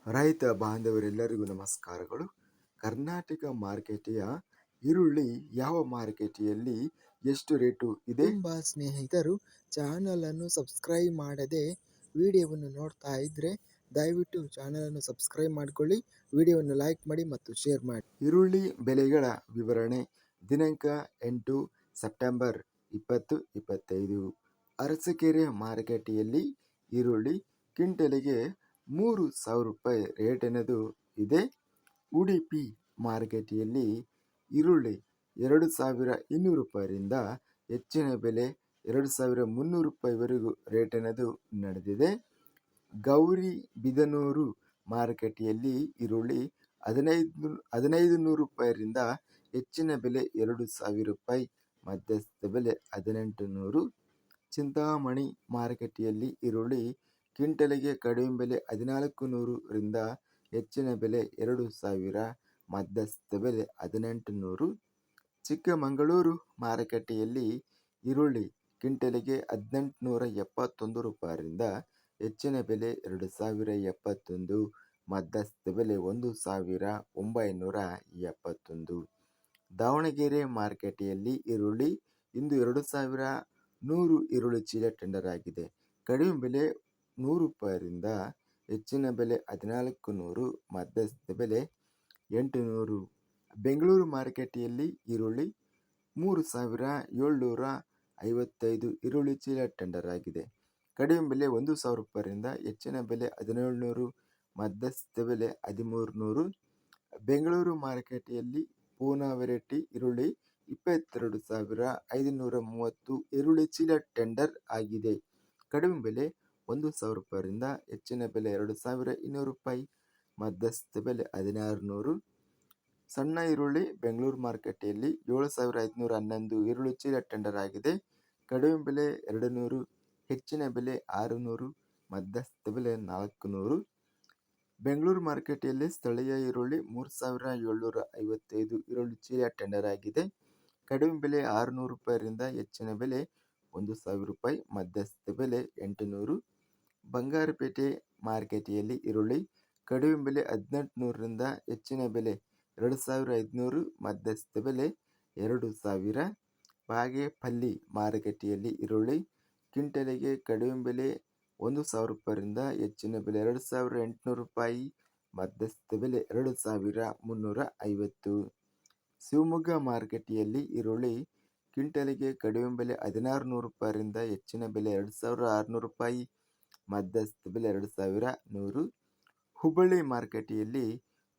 ರೈತ ಬಾಂಧವರೆಲ್ಲರಿಗೂ ನಮಸ್ಕಾರಗಳು. ಕರ್ನಾಟಕ ಮಾರುಕಟ್ಟೆಯ ಈರುಳ್ಳಿ ಯಾವ ಮಾರುಕಟ್ಟೆಯಲ್ಲಿ ಎಷ್ಟು ರೇಟು ಇದೆ? ತುಂಬ ಸ್ನೇಹಿತರು ಚಾನಲನ್ನು ಸಬ್ಸ್ಕ್ರೈಬ್ ಮಾಡದೆ ವಿಡಿಯೋವನ್ನು ನೋಡ್ತಾ ಇದ್ದರೆ ದಯವಿಟ್ಟು ಚಾನಲನ್ನು ಸಬ್ಸ್ಕ್ರೈಬ್ ಮಾಡಿಕೊಳ್ಳಿ, ವಿಡಿಯೋವನ್ನು ಲೈಕ್ ಮಾಡಿ ಮತ್ತು ಶೇರ್ ಮಾಡಿ. ಈರುಳ್ಳಿ ಬೆಲೆಗಳ ವಿವರಣೆ. ದಿನಾಂಕ 8 ಸೆಪ್ಟೆಂಬರ್ 2025. ಅರಸಕೆರೆ ಮಾರುಕಟ್ಟೆಯಲ್ಲಿ ಈರುಳ್ಳಿ ಕ್ವಿಂಟಲಿಗೆ 3,000 ರೂಪಾಯಿ ರೇಟ್ ಅನ್ನೋದು ಇದೆ. ಉಡುಪಿ ಮಾರುಕಟ್ಟೆಯಲ್ಲಿ ಈರುಳ್ಳಿ 2,200 ರೂಪಾಯಿಯಿಂದ ಹೆಚ್ಚಿನ ಬೆಲೆ 2,300 ರೂಪಾಯಿವರೆಗೂ ರೇಟ್ ಅನ್ನೋದು ನಡೆದಿದೆ. ಗೌರಿಬಿದನೂರು ಮಾರುಕಟ್ಟೆಯಲ್ಲಿ ಈರುಳ್ಳಿ 1,500 ರೂಪಾಯಿರಿಂದ ಹೆಚ್ಚಿನ ಬೆಲೆ 2,000 ರೂಪಾಯಿ, ಮಧ್ಯಸ್ಥ ಬೆಲೆ 1,800. ಚಿಂತಾಮಣಿ ಮಾರುಕಟ್ಟೆಯಲ್ಲಿ ಈರುಳ್ಳಿ ಕ್ವಿಂಟಲಿಗೆ ಕಡಿಮೆ ಬೆಲೆ 1,400ರಿಂದ ಹೆಚ್ಚಿನ ಬೆಲೆ 2,000, ಮಧ್ಯಸ್ಥ ಬೆಲೆ 1,800. ಚಿಕ್ಕಮಗಳೂರು ಮಾರುಕಟ್ಟೆಯಲ್ಲಿ ಈರುಳ್ಳಿ ಕ್ವಿಂಟಲಿಗೆ 1,871 ರೂಪಾಯಿರಿಂದ ಹೆಚ್ಚಿನ ಬೆಲೆ 2,071, ಮಧ್ಯಸ್ಥ ಬೆಲೆ 1,971. ದಾವಣಗೆರೆ ಮಾರುಕಟ್ಟೆಯಲ್ಲಿ ಈರುಳ್ಳಿ ಇಂದು 2,100 ಈರುಳ್ಳಿ ಚೀಲ ಟೆಂಡರ್ ಆಗಿದೆ. ಕಡಿಮೆ ಬೆಲೆ 100 ರೂಪಾಯಿರಿಂದ ಹೆಚ್ಚಿನ ಬೆಲೆ 1,400, ಮಧ್ಯಸ್ಥ ಬೆಲೆ 800. ಬೆಂಗಳೂರು ಮಾರುಕಟ್ಟೆಯಲ್ಲಿ ಈರುಳ್ಳಿ 3,755 ಈರುಳ್ಳಿ ಚೀಲ ಟೆಂಡರ್ ಆಗಿದೆ. ಕಡಿಮೆ ಬೆಲೆ 1,000 ರೂಪಾಯಿರಿಂದ ಹೆಚ್ಚಿನ ಬೆಲೆ 1,700, ಮಧ್ಯಸ್ಥ ಬೆಲೆ 1,300. ಬೆಂಗಳೂರು ಮಾರುಕಟ್ಟೆಯಲ್ಲಿ ಪೂನಾ ವೆರೈಟಿ ಈರುಳ್ಳಿ 22,530 ಈರುಳ್ಳಿ ಚೀಲ ಟೆಂಡರ್ ಆಗಿದೆ. ಕಡಿಮೆ ಬೆಲೆ 1,000 ರೂಪಾಯಿರಿಂದ ಹೆಚ್ಚಿನ ಬೆಲೆ 2,200 ರೂಪಾಯಿ, ಮಧ್ಯಸ್ಥ ಬೆಲೆ 1,600. ಸಣ್ಣ ಈರುಳ್ಳಿ ಬೆಂಗಳೂರು ಮಾರುಕಟ್ಟೆಯಲ್ಲಿ 7,511 ಈರುಳ್ಳಿ ಚೀಲ ಟೆಂಡರ್ ಆಗಿದೆ. ಕಡಿಮೆ ಬೆಲೆ 200, ಹೆಚ್ಚಿನ ಬೆಲೆ 600, ಮಧ್ಯಸ್ಥ ಬೆಲೆ 400. ಬೆಂಗಳೂರು ಮಾರುಕಟ್ಟೆಯಲ್ಲಿ ಸ್ಥಳೀಯ ಈರುಳ್ಳಿ 3,755 ಈರುಳ್ಳಿ ಚೀಲ ಟೆಂಡರ್ ಆಗಿದೆ. ಕಡಿಮೆ ಬೆಲೆ 600 ರೂಪಾಯಿರಿಂದ ಹೆಚ್ಚಿನ ಬೆಲೆ 1,000 ರೂಪಾಯಿ, ಮಧ್ಯಸ್ಥ ಬೆಲೆ 800. ಬಂಗಾರಪೇಟೆ ಮಾರುಕಟ್ಟೆಯಲ್ಲಿ ಈರುಳ್ಳಿ ಕಡಿಮೆ ಬೆಲೆ 1,800ರಿಂದ ಹೆಚ್ಚಿನ ಬೆಲೆ 2,500, ಮಧ್ಯಸ್ಥ ಬೆಲೆ 2,000. ಬಾಗೇಪಲ್ಲಿ ಮಾರುಕಟ್ಟೆಯಲ್ಲಿ ಈರುಳ್ಳಿ ಕ್ವಿಂಟಲಿಗೆ ಕಡಿಮೆ ಬೆಲೆ 1,000 ರೂಪಾಯಿರಿಂದ ಹೆಚ್ಚಿನ ಬೆಲೆ 2,800 ರೂಪಾಯಿ, ಮಧ್ಯಸ್ಥ ಬೆಲೆ 2,350. ಶಿವಮೊಗ್ಗ ಮಾರುಕಟ್ಟೆಯಲ್ಲಿ ಈರುಳ್ಳಿ ಕ್ವಿಂಟಲಿಗೆ ಕಡಿಮೆ ಬೆಲೆ 1,600 ರೂಪಾಯಿರಿಂದ ಹೆಚ್ಚಿನ ಬೆಲೆ 2,600 ರೂಪಾಯಿ, ಮಧ್ಯಸ್ಥ ಬೆಲೆ 2,100. ಹುಬ್ಬಳ್ಳಿ ಮಾರುಕಟ್ಟೆಯಲ್ಲಿ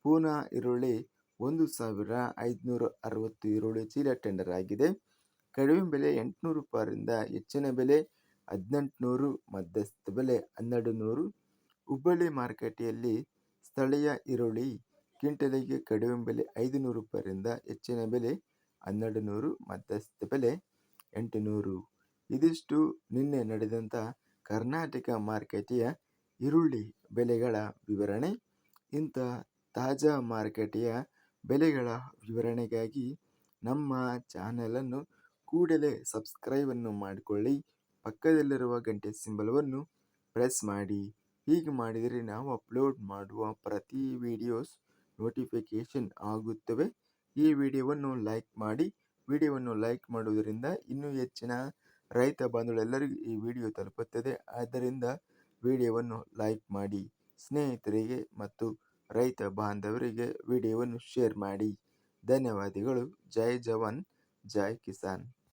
ಪೂನಾ ಈರುಳ್ಳಿ 1,560 ಈರುಳ್ಳಿ ಚೀಲ ಟೆಂಡರ್ ಆಗಿದೆ. ಕಡಿಮೆ ಬೆಲೆ 800 ರೂಪಾಯಿರಿಂದ ಹೆಚ್ಚಿನ ಬೆಲೆ 1,800, ಮಧ್ಯಸ್ಥ ಬೆಲೆ 1,200. ಹುಬ್ಬಳ್ಳಿ ಮಾರುಕಟ್ಟೆಯಲ್ಲಿ ಸ್ಥಳೀಯ ಈರುಳ್ಳಿ ಕ್ವಿಂಟಲಿಗೆ ಕಡಿಮೆ ಬೆಲೆ 500 ರೂಪಾಯಿರಿಂದ ಹೆಚ್ಚಿನ ಬೆಲೆ 1,200, ಮಧ್ಯಸ್ಥ ಬೆಲೆ 800. ಇದಿಷ್ಟು ನಿನ್ನೆ ನಡೆದಂಥ ಕರ್ನಾಟಕ ಮಾರುಕಟ್ಟೆಯ ಈರುಳ್ಳಿ ಬೆಲೆಗಳ ವಿವರಣೆ. ಇಂಥ ತಾಜಾ ಮಾರುಕಟ್ಟೆಯ ಬೆಲೆಗಳ ವಿವರಣೆಗಾಗಿ ನಮ್ಮ ಚಾನಲನ್ನು ಕೂಡಲೇ ಸಬ್ಸ್ಕ್ರೈಬನ್ನು ಮಾಡಿಕೊಳ್ಳಿ, ಪಕ್ಕದಲ್ಲಿರುವ ಗಂಟೆ ಸಿಂಬಲವನ್ನು ಪ್ರೆಸ್ ಮಾಡಿ. ಹೀಗೆ ಮಾಡಿದರೆ ನಾವು ಅಪ್ಲೋಡ್ ಮಾಡುವ ಪ್ರತಿ ವಿಡಿಯೋಸ್ ನೋಟಿಫಿಕೇಷನ್ ಆಗುತ್ತವೆ. ಈ ವಿಡಿಯೋವನ್ನು ಲೈಕ್ ಮಾಡಿ. ವಿಡಿಯೋವನ್ನು ಲೈಕ್ ಮಾಡುವುದರಿಂದ ಇನ್ನೂ ಹೆಚ್ಚಿನ ರೈತ ಬಾಂಧವರೆಲ್ಲರಿಗೂ ಈ ವಿಡಿಯೋ ತಲುಪುತ್ತದೆ. ಆದ್ದರಿಂದ ವಿಡಿಯೋವನ್ನು ಲೈಕ್ ಮಾಡಿ, ಸ್ನೇಹಿತರಿಗೆ ಮತ್ತು ರೈತ ಬಾಂಧವರಿಗೆ ವಿಡಿಯೋವನ್ನು ಶೇರ್ ಮಾಡಿ. ಧನ್ಯವಾದಗಳು. ಜೈ ಜವಾನ್, ಜೈ ಕಿಸಾನ್.